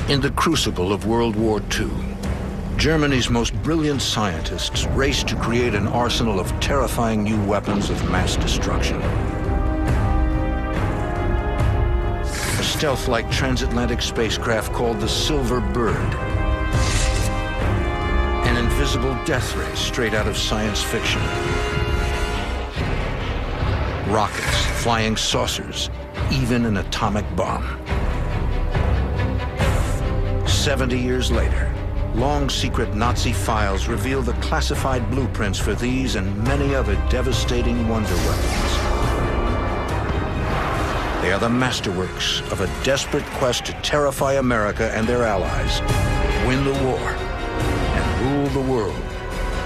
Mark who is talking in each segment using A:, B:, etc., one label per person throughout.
A: In the crucible of World War II, Germany's most brilliant scientists raced to create an arsenal of terrifying new weapons of mass destruction. A stealth-like transatlantic spacecraft called the Silver Bird. An invisible death ray straight out of science fiction. Rockets, flying saucers, even an atomic bomb. 70 years later, long-secret Nazi files reveal the classified blueprints for these and many other devastating wonder weapons. They are the masterworks of a desperate quest to terrify America and their allies, win the war, and rule the world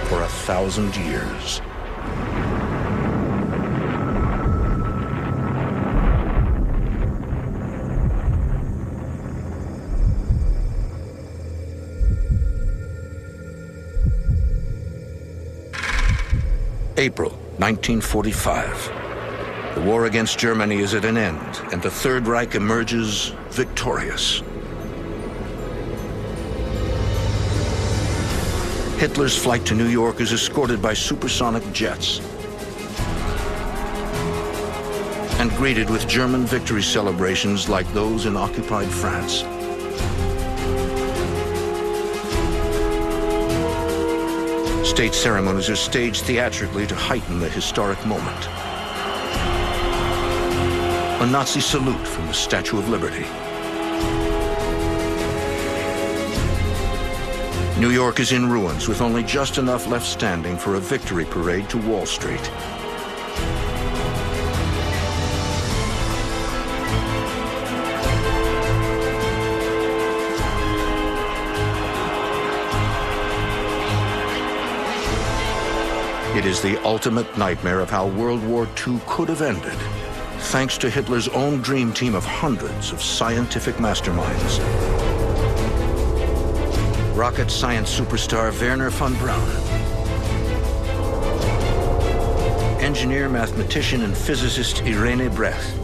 A: for 1,000 years. April 1945. The war against Germany is at an end, and the Third Reich emerges victorious. Hitler's flight to New York is escorted by supersonic jets and greeted with German victory celebrations like those in occupied France. State ceremonies are staged theatrically to heighten the historic moment. A Nazi salute from the Statue of Liberty. New York is in ruins, with only just enough left standing for a victory parade to Wall Street. It is the ultimate nightmare of how World War II could have ended, thanks to Hitler's own dream team of hundreds of scientific masterminds. Rocket science superstar Werner von Braun, engineer, mathematician, and physicist Irene Brecht,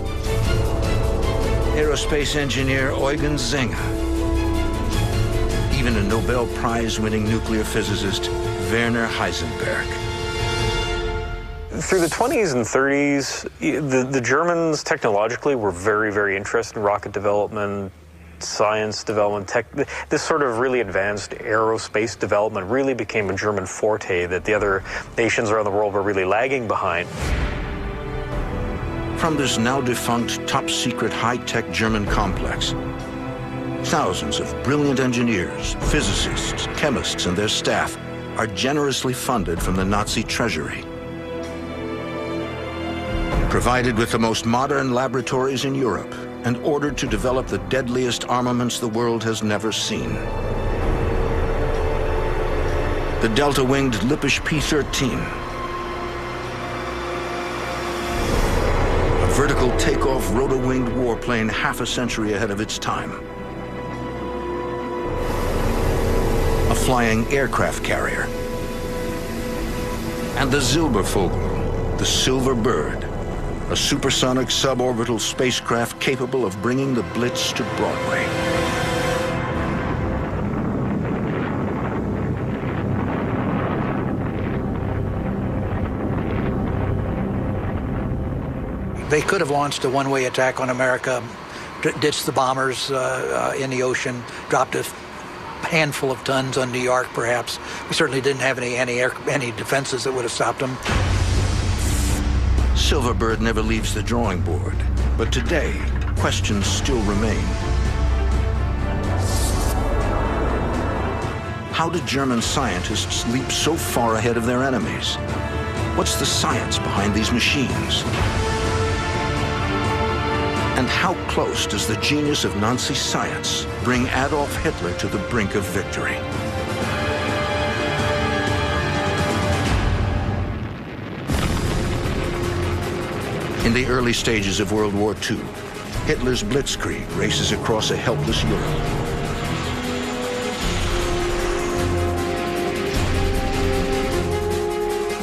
A: aerospace engineer Eugen Zenger, even a Nobel Prize-winning nuclear physicist Werner Heisenberg.
B: Through the 20s and 30s, the Germans technologically were very, very interested in rocket development, science development. This sort of really advanced aerospace development really became a German forte that the other nations around the world were really lagging behind.
A: From this now defunct, top-secret, high-tech German complex, thousands of brilliant engineers, physicists, chemists, and their staff are generously funded from the Nazi treasury. Provided with the most modern laboratories in Europe and ordered to develop the deadliest armaments the world has never seen. The delta-winged Lippisch P-13. A vertical takeoff rotor-winged warplane half a century ahead of its time. A flying aircraft carrier. And the Silbervogel, the Silver Bird, a supersonic suborbital spacecraft capable of bringing the Blitz to Broadway.
C: They could have launched a one-way attack on America, ditched the bombers in the ocean, dropped a handful of tons on New York, perhaps. We certainly didn't have any defenses that would have stopped them.
A: Silverbird never leaves the drawing board, but today, questions still remain. How did German scientists leap so far ahead of their enemies? What's the science behind these machines? And how close does the genius of Nazi science bring Adolf Hitler to the brink of victory? In the early stages of World War II, Hitler's blitzkrieg races across a helpless Europe.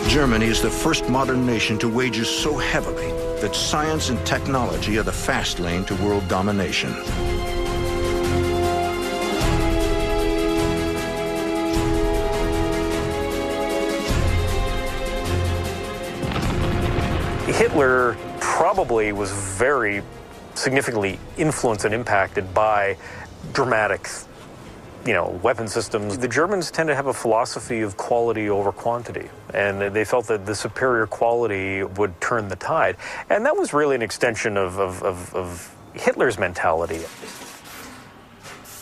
A: Germany is the first modern nation to wager so heavily that science and technology are the fast lane to world domination.
B: Hitler probably was very significantly influenced and impacted by dramatic, weapon systems. The Germans tend to have a philosophy of quality over quantity, and they felt that the superior quality would turn the tide. And that was really an extension of Hitler's mentality.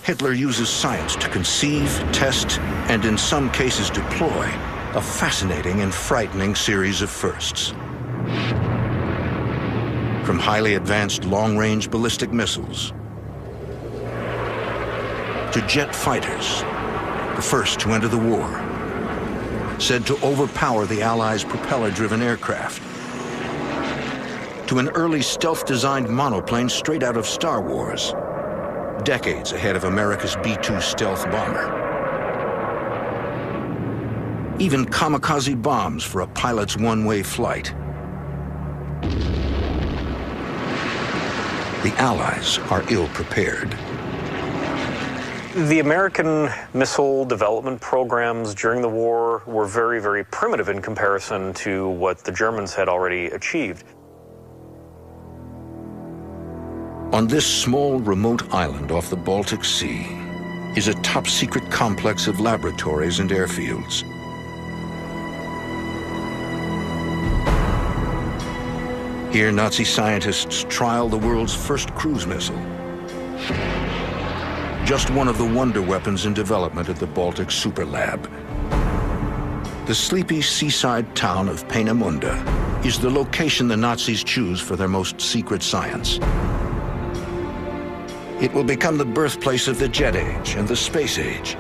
A: Hitler uses science to conceive, test, and in some cases deploy a fascinating and frightening series of firsts. From highly advanced long-range ballistic missiles to jet fighters, the first to enter the war, said to overpower the Allies' propeller-driven aircraft, to an early stealth-designed monoplane straight out of Star Wars, decades ahead of America's B-2 stealth bomber. Even kamikaze bombs for a pilot's one-way flight. The Allies are ill-prepared.
B: The American missile development programs during the war were very, very primitive in comparison to what the Germans had already achieved.
A: On this small, remote island off the Baltic Sea is a top-secret complex of laboratories and airfields. Here, Nazi scientists trial the world's first cruise missile. Just one of the wonder weapons in development at the Baltic Super Lab. The sleepy seaside town of Peenemünde is the location the Nazis choose for their most secret science. It will become the birthplace of the jet age and the space age.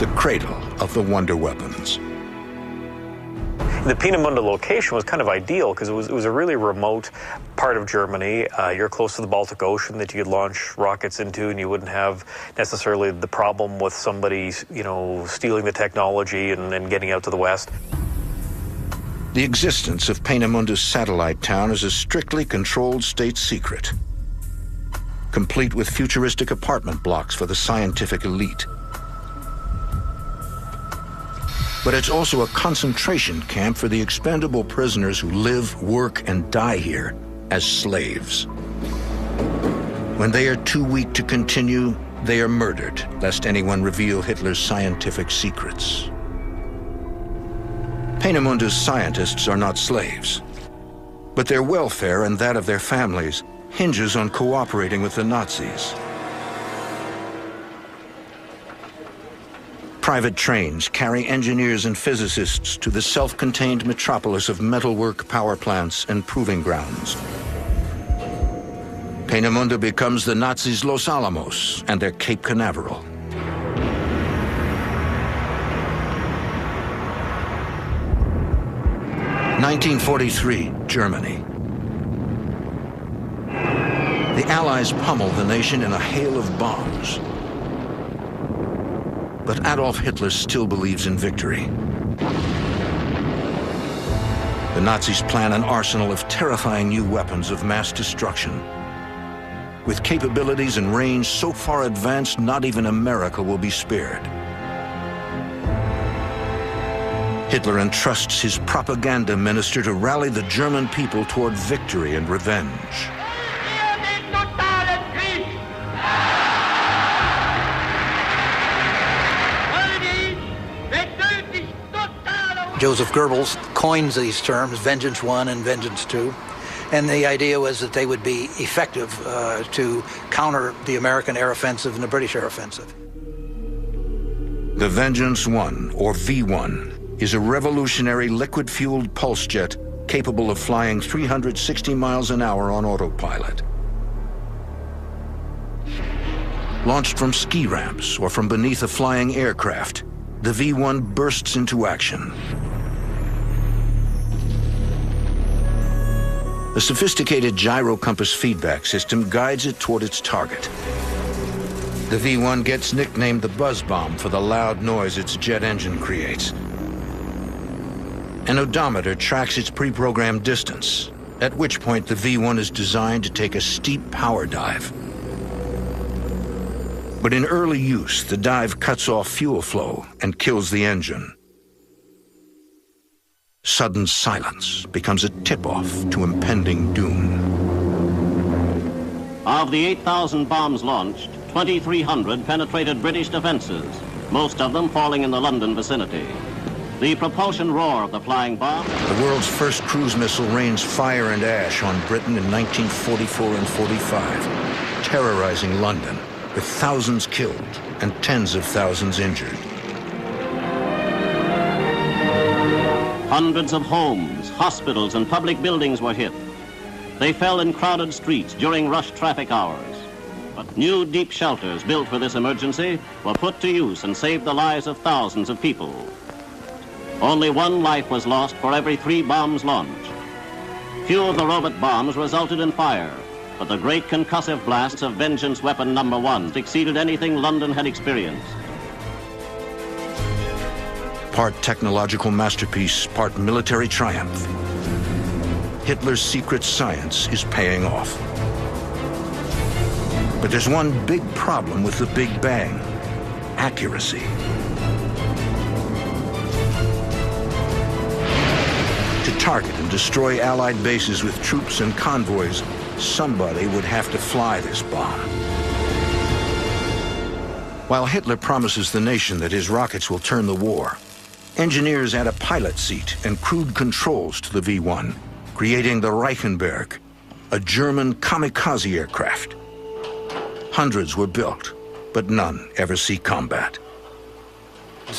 A: The cradle of the wonder weapons.
B: The Peenemünde location was kind of ideal because it was a really remote part of Germany. You're close to the Baltic Ocean that you could launch rockets into, and you wouldn't have necessarily the problem with somebody, stealing the technology and getting out to the west.
A: The existence of Peenemunde's satellite town is a strictly controlled state secret, complete with futuristic apartment blocks for the scientific elite. But it's also a concentration camp for the expendable prisoners who live, work, and die here as slaves. When they are too weak to continue, they are murdered, lest anyone reveal Hitler's scientific secrets. Peenemunde's scientists are not slaves, but their welfare and that of their families hinges on cooperating with the Nazis. Private trains carry engineers and physicists to the self-contained metropolis of metalwork power plants and proving grounds. Peenemunde becomes the Nazis' Los Alamos and their Cape Canaveral. (1943) Germany. The Allies pummel the nation in a hail of bombs. But Adolf Hitler still believes in victory. The Nazis plan an arsenal of terrifying new weapons of mass destruction. With capabilities and range so far advanced, not even America will be spared. Hitler entrusts his propaganda minister to rally the German people toward victory and revenge.
C: Joseph Goebbels coins these terms, Vengeance 1 and Vengeance 2. And the idea was that they would be effective to counter the American air offensive and the British air offensive.
A: The Vengeance 1, or V-1, is a revolutionary liquid-fueled pulse jet capable of flying 360 miles an hour on autopilot. Launched from ski ramps or from beneath a flying aircraft, the V-1 bursts into action. A sophisticated gyro-compass feedback system guides it toward its target. The V-1 gets nicknamed the buzz bomb for the loud noise its jet engine creates. An odometer tracks its pre-programmed distance, at which point the V-1 is designed to take a steep power dive. But in early use, the dive cuts off fuel flow and kills the engine. Sudden silence becomes a tip-off to impending doom.
D: Of the 8,000 bombs launched, 2,300 penetrated British defenses, most of them falling in the London vicinity. The propulsion roar of the flying bomb.
A: The world's first cruise missile rains fire and ash on Britain in 1944 and 45, terrorizing London, with thousands killed and tens of thousands injured.
D: Hundreds of homes, hospitals, and public buildings were hit. They fell in crowded streets during rush traffic hours. But new deep shelters built for this emergency were put to use and saved the lives of thousands of people. Only one life was lost for every 3 bombs launched. Few of the robot bombs resulted in fire, but the great concussive blasts of Vengeance Weapon No. 1 exceeded anything London had experienced.
A: Part technological masterpiece, part military triumph. Hitler's secret science is paying off. But there's one big problem with the Big Bang: accuracy. To target and destroy Allied bases with troops and convoys, somebody would have to fly this bomb. While Hitler promises the nation that his rockets will turn the war, engineers add a pilot seat and crewed controls to the V-1, creating the Reichenberg, a German kamikaze aircraft. Hundreds were built, but none ever see combat.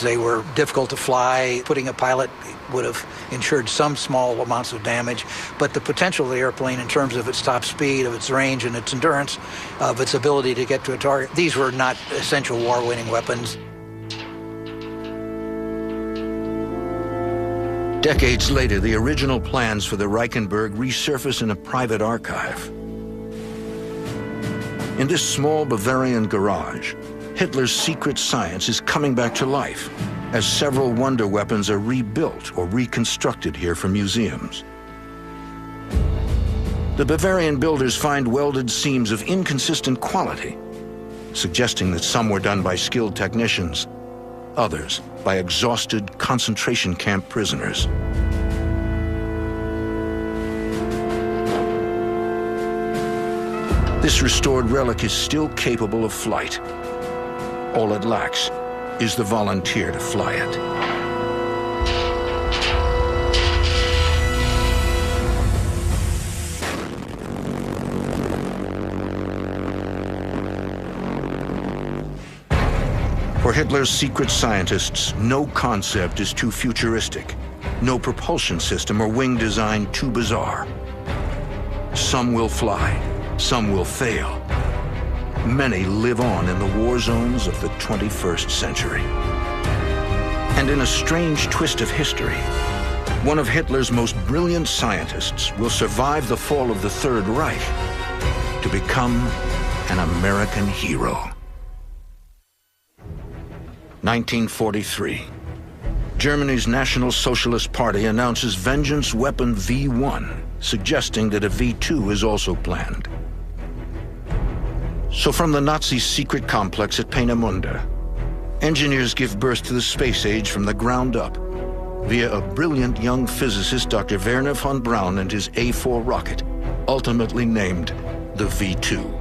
C: They were difficult to fly. Putting a pilot would have ensured some small amounts of damage, but the potential of the airplane in terms of its top speed, of its range and its endurance, of its ability to get to a target, these were not essential war-winning weapons.
A: Decades later, the original plans for the Reichenberg resurface in a private archive. In this small Bavarian garage, Hitler's secret science is coming back to life as several wonder weapons are rebuilt or reconstructed here for museums. The Bavarian builders find welded seams of inconsistent quality, suggesting that some were done by skilled technicians, others by exhausted concentration camp prisoners. This restored relic is still capable of flight. All it lacks is the volunteer to fly it. For Hitler's secret scientists, no concept is too futuristic, no propulsion system or wing design too bizarre. Some will fly, some will fail. Many live on in the war zones of the 21st century. And in a strange twist of history, one of Hitler's most brilliant scientists will survive the fall of the Third Reich to become an American hero. 1943. Germany's National Socialist Party announces Vengeance Weapon V1, suggesting that a V2 is also planned. So from the Nazi secret complex at Peenemünde, engineers give birth to the space age from the ground up via a brilliant young physicist, Dr. Wernher von Braun, and his A4 rocket, ultimately named the V2.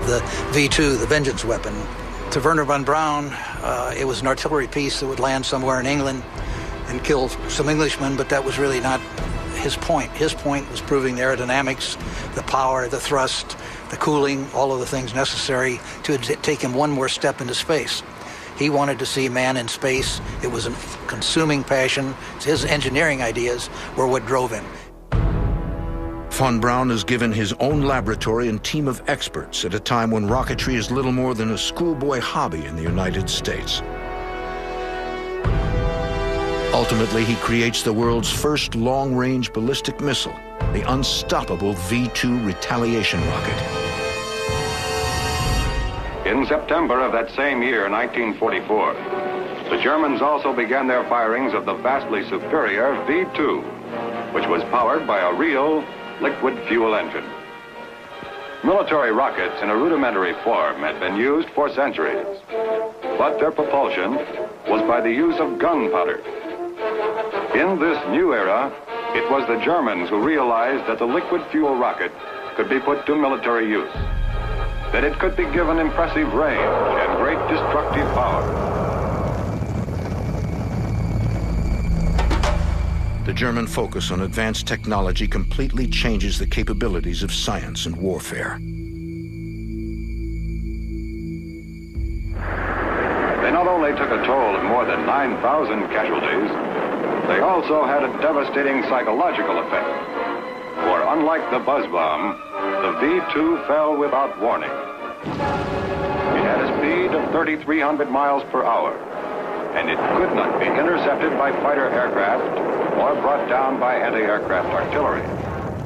C: The V2, the Vengeance Weapon, to Wernher von Braun, it was an artillery piece that would land somewhere in England and kill some Englishmen, but that was really not his point. His point was proving the aerodynamics, the power, the thrust, the cooling, all of the things necessary to take him one more step into space. He wanted to see man in space. It was a consuming passion. His engineering ideas were what drove him.
A: Von Braun is given his own laboratory and team of experts at a time when rocketry is little more than a schoolboy hobby in the United States. Ultimately, he creates the world's first long-range ballistic missile, the unstoppable V2 retaliation rocket.
E: In September of that same year, 1944, the Germans also began their firings of the vastly superior V2, which was powered by a real liquid fuel engine. Military rockets in a rudimentary form had been used for centuries. but their propulsion was by the use of gunpowder. In this new era, it was the Germans who realized that the liquid fuel rocket could be put to military use, that it could be given impressive range and great destructive power.
A: The German focus on advanced technology completely changes the capabilities of science and warfare.
E: They not only took a toll of more than 9,000 casualties, they also had a devastating psychological effect. For unlike the buzz bomb, the V-2 fell without warning. It had a speed of 3,300 miles per hour, and it could not be intercepted by fighter aircraft or brought down by anti-aircraft artillery.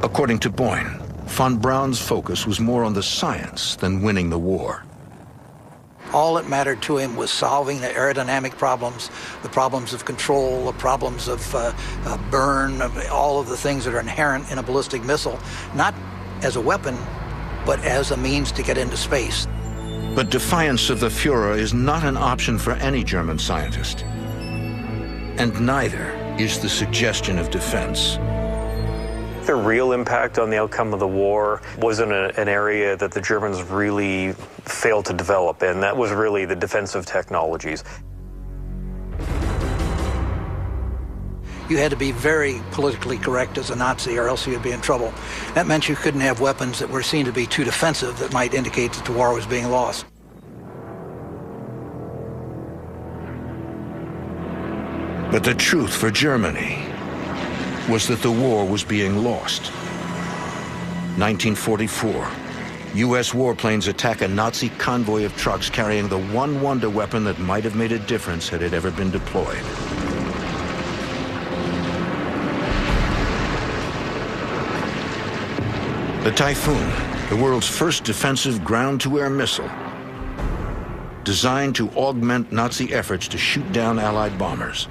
A: According to Boyne, von Braun's focus was more on the science than winning the war.
C: All that mattered to him was solving the aerodynamic problems, the problems of control, the problems of burn, all of the things that are inherent in a ballistic missile, not as a weapon, but as a means to get into space.
A: But defiance of the Führer is not an option for any German scientist. And neither is the suggestion of defense.
B: The real impact on the outcome of the war was in an area that the Germans really failed to develop, and that was really the defensive technologies.
C: You had to be very politically correct as a Nazi, or else you'd be in trouble. That meant you couldn't have weapons that were seen to be too defensive that might indicate that the war was being lost.
A: But the truth for Germany was that the war was being lost. 1944, U.S. warplanes attack a Nazi convoy of trucks carrying the one wonder weapon that might have made a difference had it ever been deployed. The Typhoon, the world's first defensive ground-to-air missile, designed to augment Nazi efforts to shoot down Allied bombers.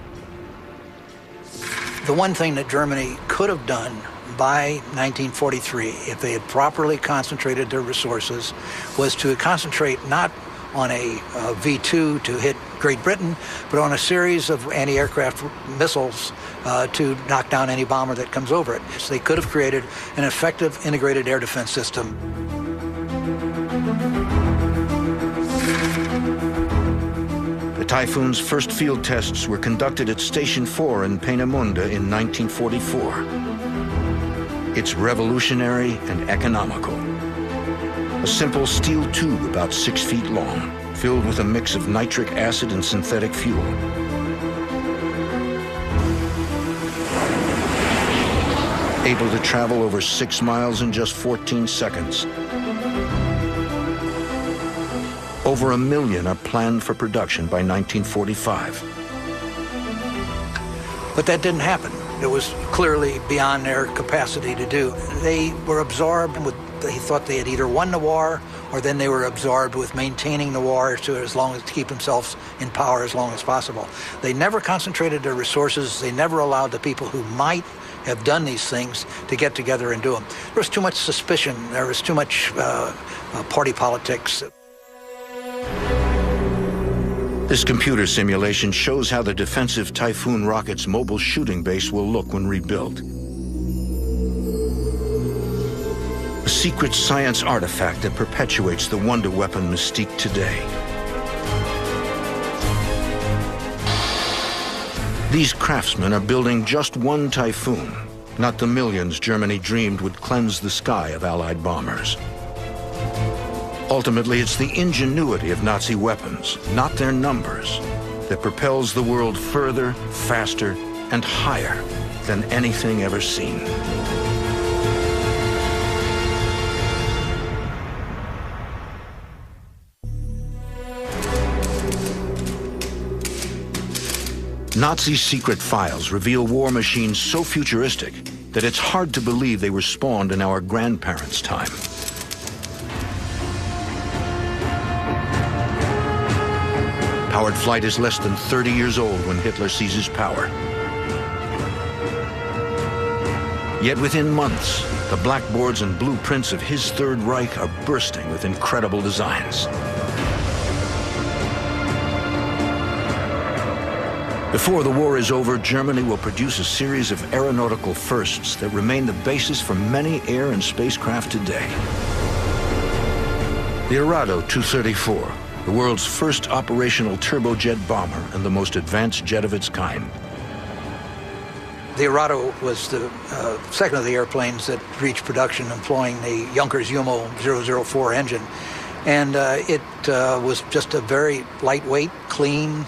C: The one thing that Germany could have done by 1943, if they had properly concentrated their resources, was to concentrate not on a V-2 to hit Great Britain, but on a series of anti-aircraft missiles to knock down any bomber that comes over it. So they could have created an effective integrated air defense system.
A: The Typhoon's first field tests were conducted at Station 4 in Peenemünde in 1944. It's revolutionary and economical. A simple steel tube about 6 feet long, filled with a mix of nitric acid and synthetic fuel. Able to travel over 6 miles in just 14 seconds. Over 1 million are planned for production by 1945.
C: But that didn't happen. It was clearly beyond their capacity to do. They were absorbed with, they thought they had either won the war, or then they were absorbed with maintaining the war to keep themselves in power as long as possible. They never concentrated their resources. They never allowed the people who might have done these things to get together and do them. There was too much suspicion. There was too much party politics.
A: This computer simulation shows how the defensive Typhoon rocket's mobile shooting base will look when rebuilt. A secret science artifact that perpetuates the wonder weapon mystique today. These craftsmen are building just one Typhoon, not the millions Germany dreamed would cleanse the sky of Allied bombers. Ultimately, it's the ingenuity of Nazi weapons, not their numbers, that propels the world further, faster, and higher than anything ever seen. Nazi secret files reveal war machines so futuristic that it's hard to believe they were spawned in our grandparents' time. Powered flight is less than 30 years old when Hitler seizes power. Yet within months, the blackboards and blueprints of his Third Reich are bursting with incredible designs. Before the war is over, Germany will produce a series of aeronautical firsts that remain the basis for many air and spacecraft today. The Arado 234, the world's first operational turbojet bomber and the most advanced jet of its kind.
C: The Arado was the second of the airplanes that reached production employing the Junkers Jumo 004 engine. And it was just a very lightweight, clean,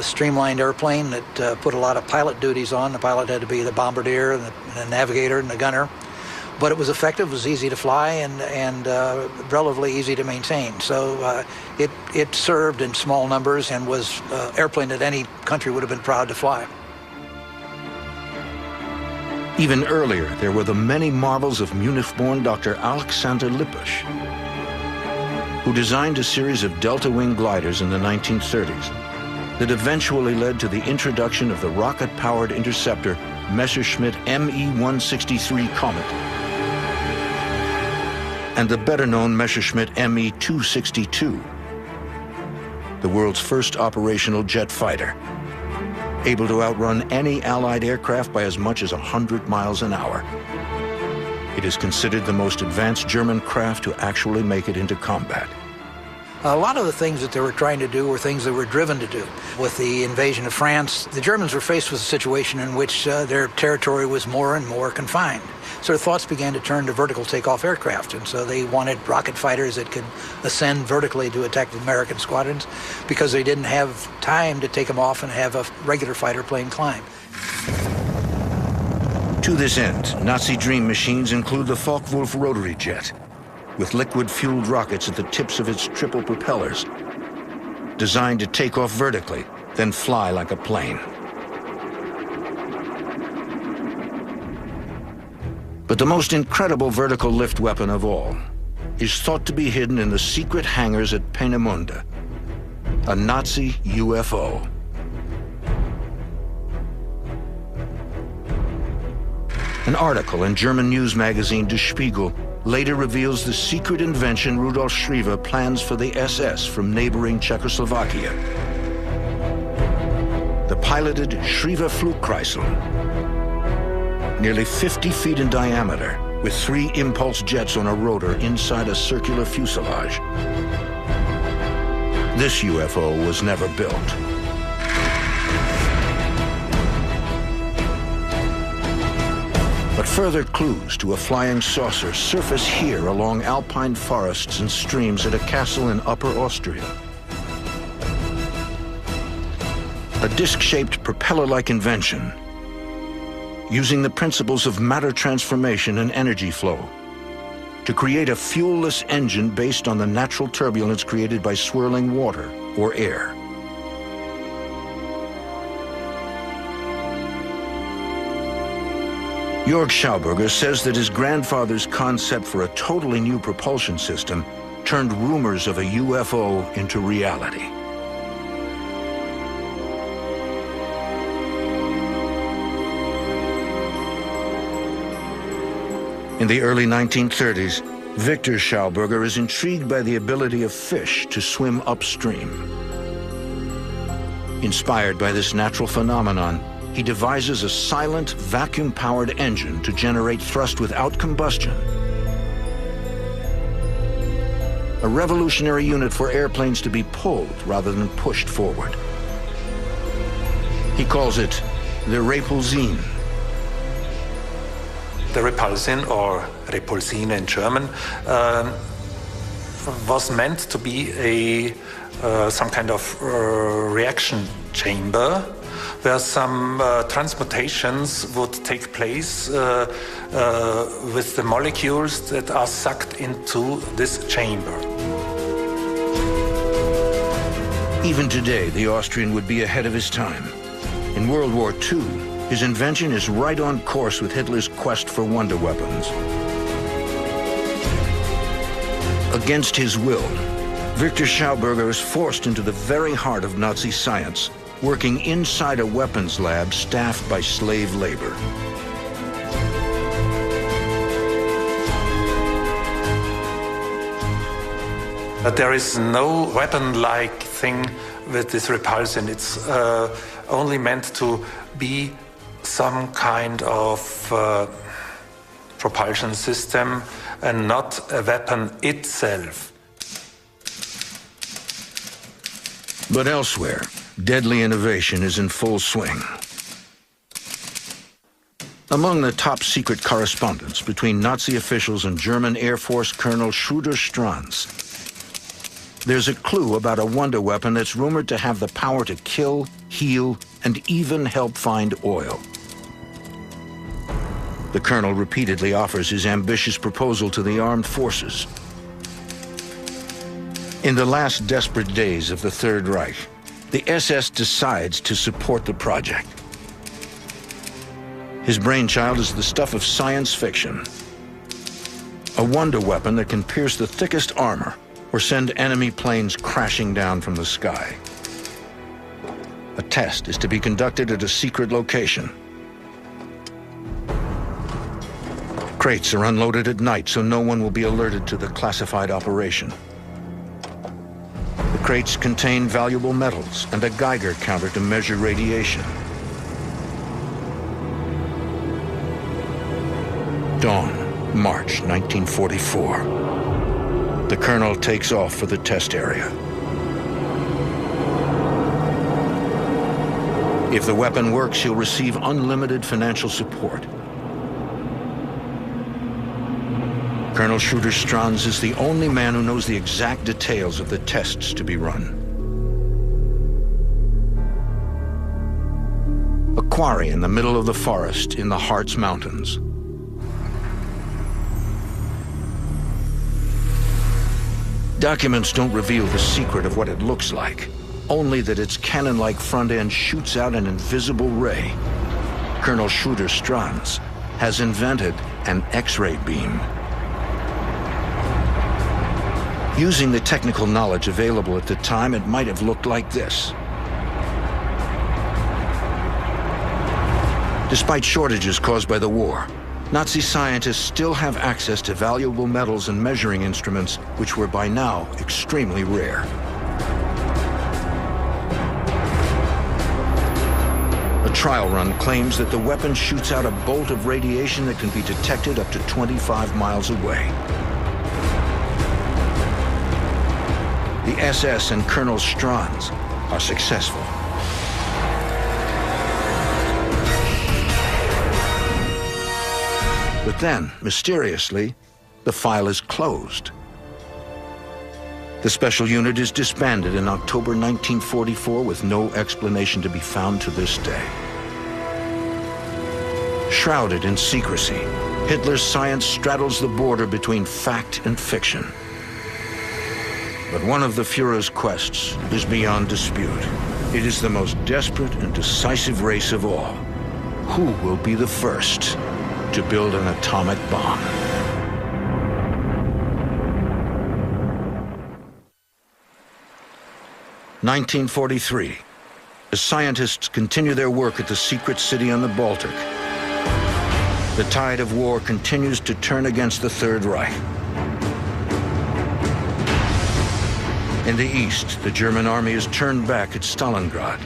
C: streamlined airplane that put a lot of pilot duties on. The pilot had to be the bombardier and the navigator and the gunner. But it was effective, it was easy to fly, and relatively easy to maintain. So it served in small numbers and was an airplane that any country would have been proud to fly.
A: Even earlier, there were the many marvels of Munich-born Dr. Alexander Lippisch, who designed a series of delta-wing gliders in the 1930s that eventually led to the introduction of the rocket-powered interceptor Messerschmitt Me-163 Comet and the better-known Messerschmitt Me-262, the world's first operational jet fighter, able to outrun any Allied aircraft by as much as 100 miles an hour. It is considered the most advanced German craft to actually make it into combat.
C: A lot of the things that they were trying to do were things they were driven to do. With the invasion of France, the Germans were faced with a situation in which their territory was more and more confined. So their thoughts began to turn to vertical takeoff aircraft, and so they wanted rocket fighters that could ascend vertically to attack the American squadrons because they didn't have time to take them off and have a regular fighter plane climb.
A: To this end, Nazi dream machines include the Focke-Wulf rotary jet, with liquid-fueled rockets at the tips of its triple propellers, designed to take off vertically, then fly like a plane. But the most incredible vertical lift weapon of all is thought to be hidden in the secret hangars at Peenemünde, a Nazi UFO. An article in German news magazine Der Spiegel later reveals the secret invention Rudolf Schriever plans for the SS from neighboring Czechoslovakia. The piloted Schriever Flugkreisel, nearly 50 feet in diameter, with 3 impulse jets on a rotor inside a circular fuselage. This UFO was never built. But further clues to a flying saucer surface here along alpine forests and streams at a castle in Upper Austria. A disc-shaped propeller-like invention, using the principles of matter transformation and energy flow to create a fuel-less engine based on the natural turbulence created by swirling water or air. Jörg Schauberger says that his grandfather's concept for a totally new propulsion system turned rumors of a UFO into reality. In the early 1930s, Victor Schauberger is intrigued by the ability of fish to swim upstream. Inspired by this natural phenomenon, he devises a silent, vacuum-powered engine to generate thrust without combustion. A revolutionary unit for airplanes to be pulled rather than pushed forward. He calls it the Repulsin.
F: The Repulsin, or Repulsine in German, was meant to be some kind of reaction chamber where some transmutations would take place with the molecules that are sucked into this chamber.
A: Even today, the Austrian would be ahead of his time. In World War II, his invention is right on course with Hitler's quest for wonder weapons. Against his will, Victor Schauberger is forced into the very heart of Nazi science, working inside a weapons lab staffed by slave labor.
F: But there is no weapon-like thing with this repulsion. It's only meant to be some kind of propulsion system and not a weapon itself.
A: But elsewhere, deadly innovation is in full swing. Among the top secret correspondence between Nazi officials and German Air Force Colonel Schroeder-Stranz, there's a clue about a wonder weapon that's rumored to have the power to kill, heal, and even help find oil. The colonel repeatedly offers his ambitious proposal to the armed forces. In the last desperate days of the Third Reich, the SS decides to support the project. His brainchild is the stuff of science fiction. A wonder weapon that can pierce the thickest armor or send enemy planes crashing down from the sky. A test is to be conducted at a secret location. Crates are unloaded at night so no one will be alerted to the classified operation. The crates contain valuable metals and a Geiger counter to measure radiation. Dawn, March 1944. The colonel takes off for the test area. If the weapon works, he'll receive unlimited financial support. Colonel Schroeder-Stranz is the only man who knows the exact details of the tests to be run. A quarry in the middle of the forest in the Harz Mountains. Documents don't reveal the secret of what it looks like, only that its cannon-like front end shoots out an invisible ray. Colonel Schroeder-Stranz has invented an X-ray beam. Using the technical knowledge available at the time, it might have looked like this. Despite shortages caused by the war, Nazi scientists still have access to valuable metals and measuring instruments, which were by now extremely rare. A trial run claims that the weapon shoots out a bolt of radiation that can be detected up to 25 miles away. The SS and Colonel Stranz are successful. But then, mysteriously, the file is closed. The special unit is disbanded in October 1944 with no explanation to be found to this day. Shrouded in secrecy, Hitler's science straddles the border between fact and fiction. But one of the Führer's quests is beyond dispute. It is the most desperate and decisive race of all. Who will be the first to build an atomic bomb? (1943). As scientists continue their work at the secret city on the Baltic, the tide of war continues to turn against the Third Reich. In the east, the German army is turned back at Stalingrad.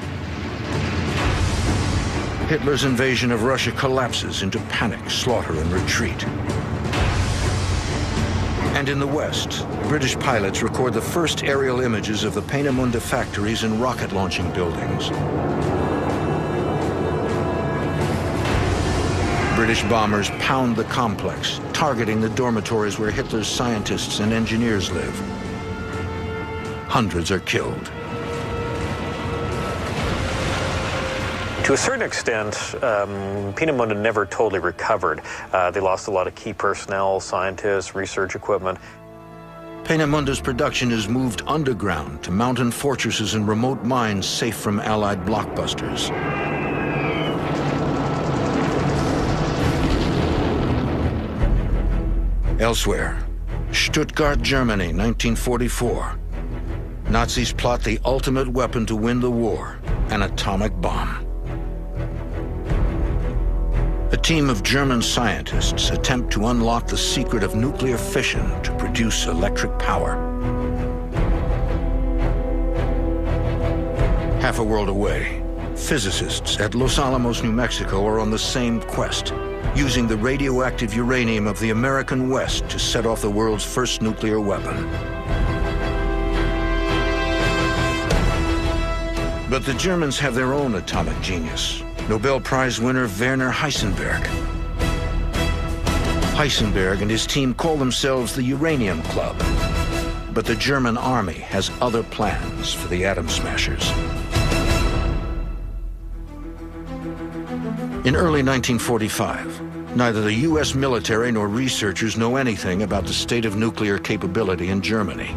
A: Hitler's invasion of Russia collapses into panic, slaughter, and retreat. And in the west, British pilots record the first aerial images of the Peenemünde factories and rocket launching buildings. British bombers pound the complex, targeting the dormitories where Hitler's scientists and engineers live. Hundreds are killed.
B: To a certain extent, Peenemünde never totally recovered. They lost a lot of key personnel, scientists, research equipment.
A: Peenemunde's production is moved underground to mountain fortresses and remote mines safe from Allied blockbusters. Elsewhere, Stuttgart, Germany, 1944. Nazis plot the ultimate weapon to win the war, an atomic bomb. A team of German scientists attempt to unlock the secret of nuclear fission to produce electric power. Half a world away, physicists at Los Alamos, New Mexico are on the same quest, using the radioactive uranium of the American West to set off the world's first nuclear weapon. But the Germans have their own atomic genius, Nobel Prize winner Werner Heisenberg. Heisenberg and his team call themselves the Uranium Club, but the German army has other plans for the atom smashers. In early 1945, neither the U.S. military nor researchers know anything about the state of nuclear capability in Germany.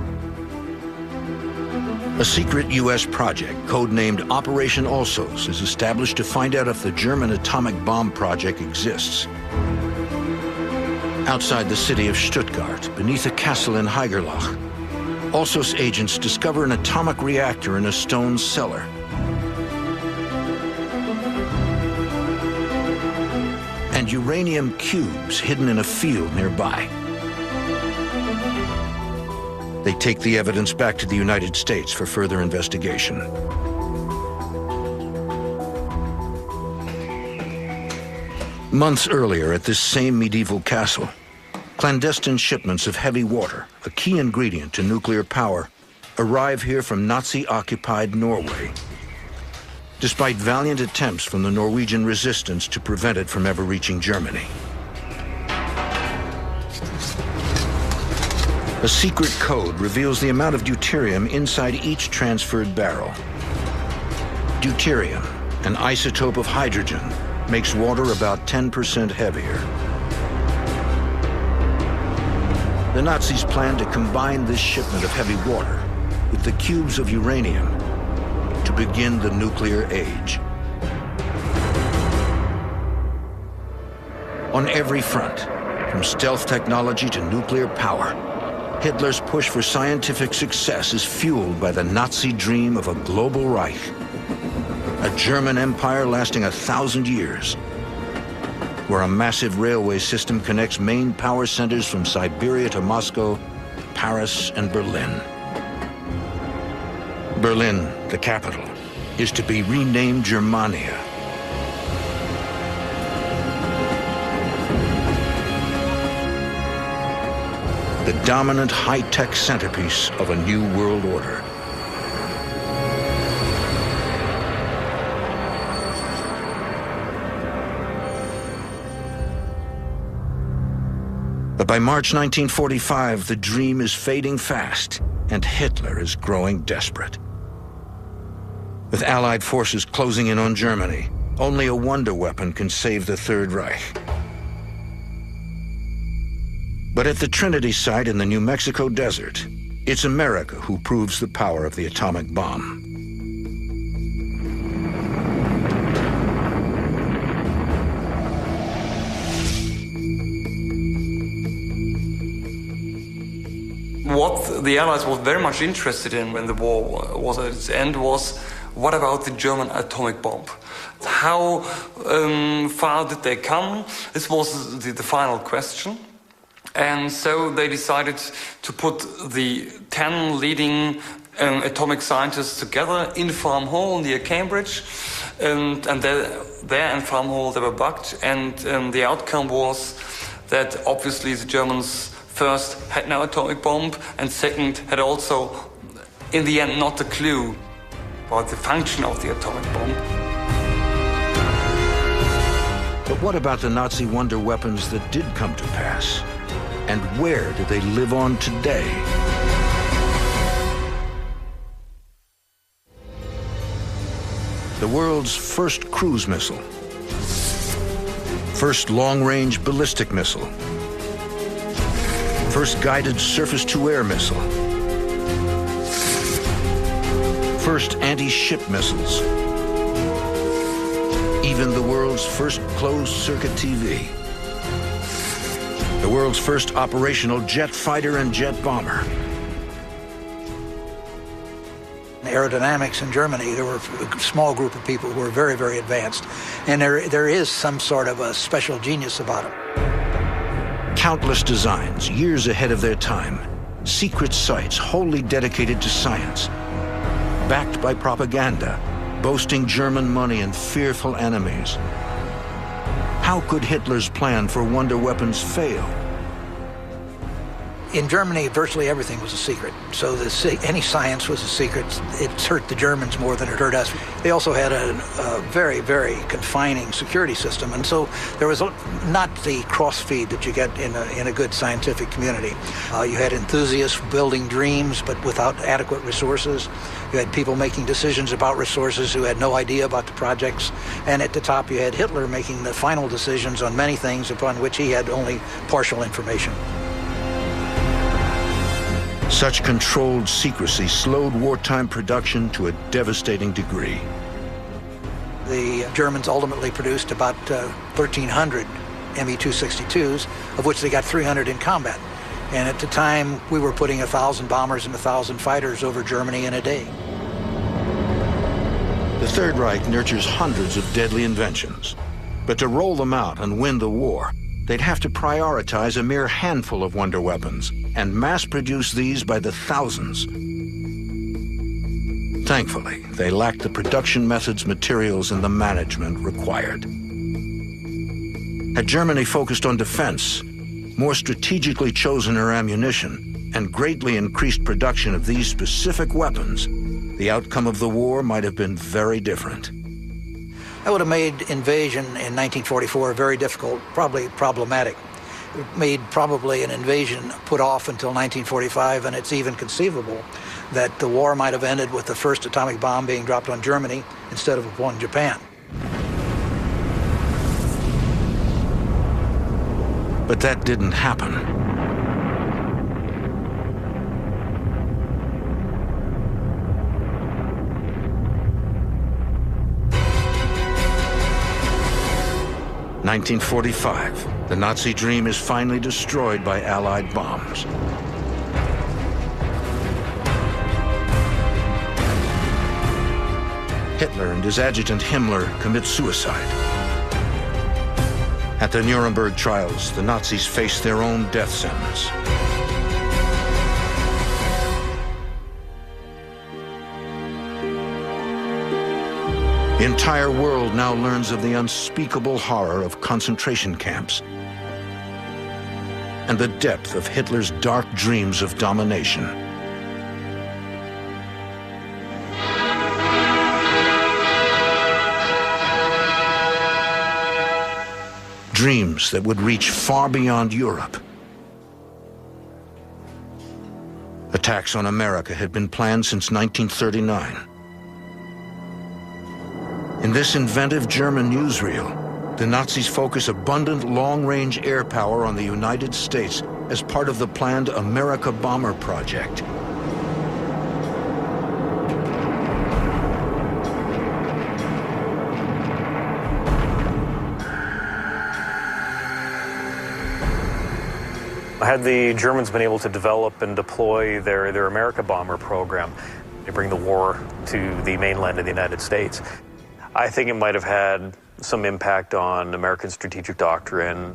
A: A secret U.S. project, codenamed Operation Alsos, is established to find out if the German atomic bomb project exists. Outside the city of Stuttgart, beneath a castle in Haigerloch, Alsos agents discover an atomic reactor in a stone cellar. And uranium cubes hidden in a field nearby. They take the evidence back to the United States for further investigation. Months earlier, at this same medieval castle, clandestine shipments of heavy water, a key ingredient to nuclear power, arrive here from Nazi-occupied Norway, despite valiant attempts from the Norwegian resistance to prevent it from ever reaching Germany. A secret code reveals the amount of deuterium inside each transferred barrel. Deuterium, an isotope of hydrogen, makes water about 10% heavier. The Nazis plan to combine this shipment of heavy water with the cubes of uranium to begin the nuclear age. On every front, from stealth technology to nuclear power, Hitler's push for scientific success is fueled by the Nazi dream of a global Reich, a German empire lasting 1,000 years, where a massive railway system connects main power centers from Siberia to Moscow, Paris, and Berlin. Berlin, the capital, is to be renamed Germania. The dominant high-tech centerpiece of a new world order. But by March 1945, the dream is fading fast, and Hitler is growing desperate. With Allied forces closing in on Germany, only a wonder weapon can save the Third Reich. But at the Trinity site in the New Mexico desert, it's America who proves the power of the atomic bomb.
G: What the Allies were very much interested in when the war was at its end was, what about the German atomic bomb? How far did they come? This was the final question. And so they decided to put the 10 leading atomic scientists together in Farm Hall near Cambridge. And there in Farm Hall they were bugged. And the outcome was that obviously the Germans first had no atomic bomb, and second had also, in the end, not a clue about the function of the atomic bomb.
A: But what about the Nazi wonder weapons that did come to pass? And where do they live on today? The world's first cruise missile, first long-range ballistic missile, first guided surface-to-air missile, first anti-ship missiles, even the world's first closed-circuit TV, the world's first operational jet fighter and jet bomber.
C: Aerodynamics in Germany, there were a small group of people who were very, very advanced, and there is some sort of a special genius about them.
A: Countless designs, years ahead of their time. Secret sites wholly dedicated to science. Backed by propaganda, boasting German money and fearful enemies. How could Hitler's plan for wonder weapons fail?
C: In Germany, virtually everything was a secret. So any science was a secret. It hurt the Germans more than it hurt us. They also had a very, very confining security system. And so there was not the cross-feed that you get in a good scientific community. You had enthusiasts building dreams, but without adequate resources. You had people making decisions about resources who had no idea about the projects. And at the top, you had Hitler making the final decisions on many things upon which he had only partial information.
A: Such controlled secrecy slowed wartime production to a devastating degree.
C: The Germans ultimately produced about 1,300 Me-262s, of which they got 300 in combat. And at the time, we were putting 1,000 bombers and 1,000 fighters over Germany in a day.
A: The Third Reich nurtures hundreds of deadly inventions. But to roll them out and win the war, they'd have to prioritize a mere handful of wonder weapons and mass-produce these by the thousands. Thankfully, they lacked the production methods, materials, and the management required. Had Germany focused on defense, more strategically chosen her ammunition, and greatly increased production of these specific weapons, the outcome of the war might have been very different.
C: That would have made invasion in 1944 very difficult, probably problematic. It made probably an invasion put off until 1945, and it's even conceivable that the war might have ended with the first atomic bomb being dropped on Germany instead of upon Japan.
A: But that didn't happen. In 1945, the Nazi dream is finally destroyed by Allied bombs. Hitler and his adjutant Himmler commit suicide. At the Nuremberg trials, the Nazis face their own death sentence. The entire world now learns of the unspeakable horror of concentration camps and the depth of Hitler's dark dreams of domination. Dreams that would reach far beyond Europe. Attacks on America had been planned since 1939. In this inventive German newsreel, the Nazis focus abundant long-range air power on the United States as part of the planned America Bomber Project.
B: Had the Germans been able to develop and deploy their America Bomber program, they bring the war to the mainland of the United States, I think it might have had some impact on American strategic doctrine.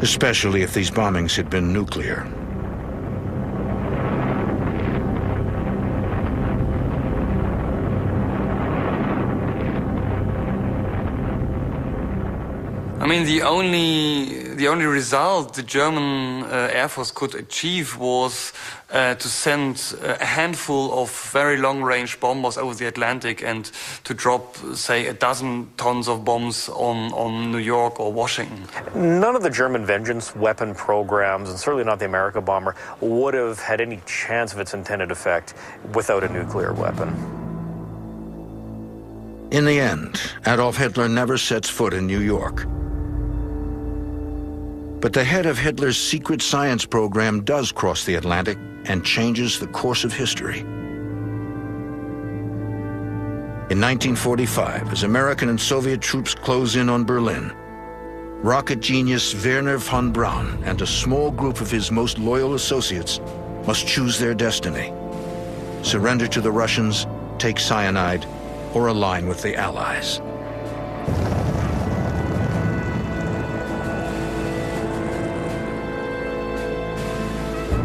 A: Especially if these bombings had been nuclear.
G: I mean, the only result the German Air Force could achieve was to send a handful of very long-range bombers over the Atlantic and to drop, say, 12 tons of bombs on New York or Washington.
B: None of the German vengeance weapon programs, and certainly not the America Bomber, would have had any chance of its intended effect without a nuclear weapon.
A: In the end, Adolf Hitler never sets foot in New York. But the head of Hitler's secret science program does cross the Atlantic and changes the course of history. In 1945, as American and Soviet troops close in on Berlin, rocket genius Wernher von Braun and a small group of his most loyal associates must choose their destiny: surrender to the Russians, take cyanide, or align with the Allies.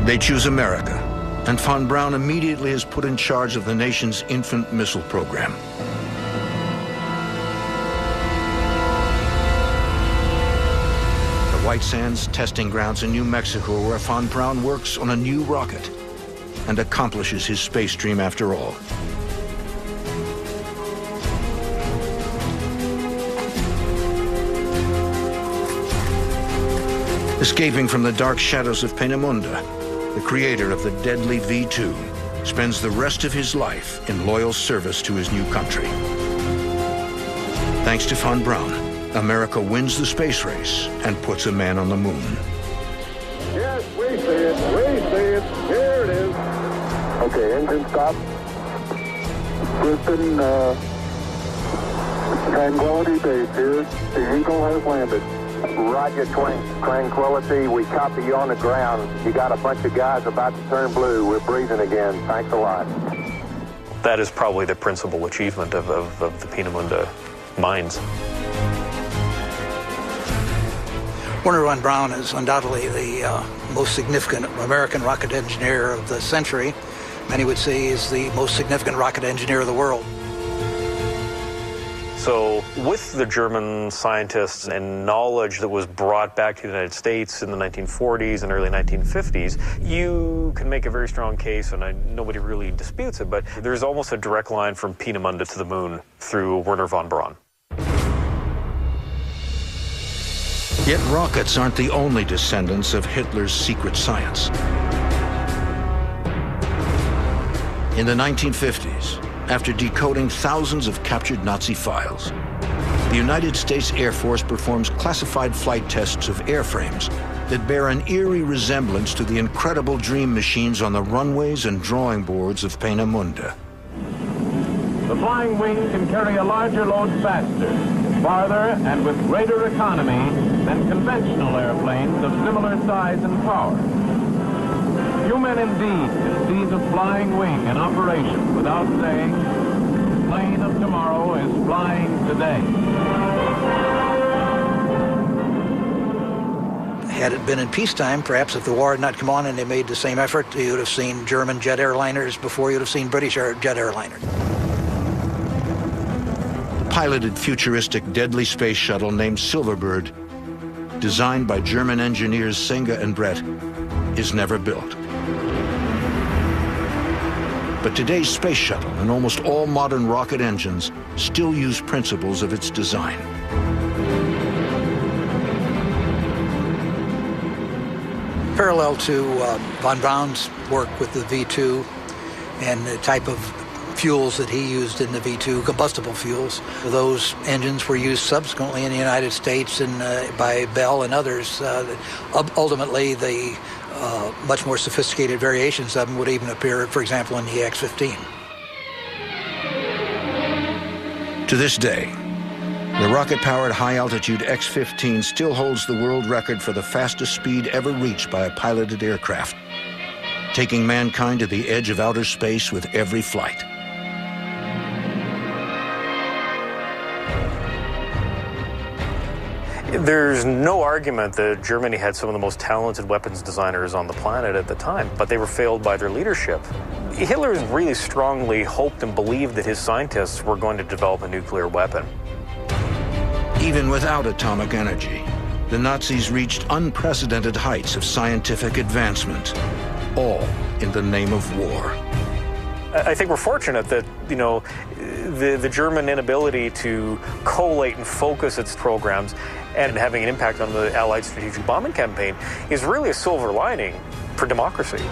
A: They choose America, and von Braun immediately is put in charge of the nation's infant missile program. The White Sands testing grounds in New Mexico, where von Braun works on a new rocket and accomplishes his space dream after all. Escaping from the dark shadows of Peenemünde, the creator of the deadly V-2 spends the rest of his life in loyal service to his new country. Thanks to von Braun, America wins the space race and puts a man on the moon.
H: Yes, we see it. We see it. Here it is. Okay, engine stop. Houston, Tranquility Base here. The Eagle has landed.
I: Roger, Tranquility. We copy you on the ground. You got a bunch of guys about to turn blue. We're breathing again. Thanks a lot.
B: That is probably the principal achievement of the Peenemünde mines.
C: Wernher von Braun is undoubtedly the most significant American rocket engineer of the century. Many would say he's the most significant rocket engineer of the world.
B: So with the German scientists and knowledge that was brought back to the United States in the 1940s and early 1950s, you can make a very strong case, and nobody really disputes it, but there's almost a direct line from Peenemünde to the moon through Wernher von Braun.
A: Yet rockets aren't the only descendants of Hitler's secret science. In the 1950s, after decoding thousands of captured Nazi files, the United States Air Force performs classified flight tests of airframes that bear an eerie resemblance to the incredible dream machines on the runways and drawing boards of Peenemünde.
J: The flying wing can carry a larger load faster, farther, and with greater economy than conventional airplanes of similar size and power. Few men indeed can see the flying wing in operation without saying, the plane of tomorrow is flying today.
C: Had it been in peacetime, perhaps if the war had not come on and they made the same effort, you would have seen German jet airliners before you would have seen British jet airliners.
A: The piloted futuristic deadly space shuttle named Silverbird, designed by German engineers Senge and Brett, is never built. But today's space shuttle and almost all modern rocket engines still use principles of its design.
C: Parallel to von Braun's work with the V-2 and the type of fuels that he used in the V-2, combustible fuels, those engines were used subsequently in the United States and by Bell and others. Ultimately, the much more sophisticated variations of them would even appear, for example, in the X-15.
A: To this day, the rocket-powered high-altitude X-15 still holds the world record for the fastest speed ever reached by a piloted aircraft, taking mankind to the edge of outer space with every flight.
B: There's no argument that Germany had some of the most talented weapons designers on the planet at the time, but they were failed by their leadership. Hitler really strongly hoped and believed that his scientists were going to develop a nuclear weapon.
A: Even without atomic energy, the Nazis reached unprecedented heights of scientific advancement, all in the name of war.
B: I think we're fortunate that, you know, the German inability to collate and focus its programs and having an impact on the Allied strategic bombing campaign is really a silver lining for democracy.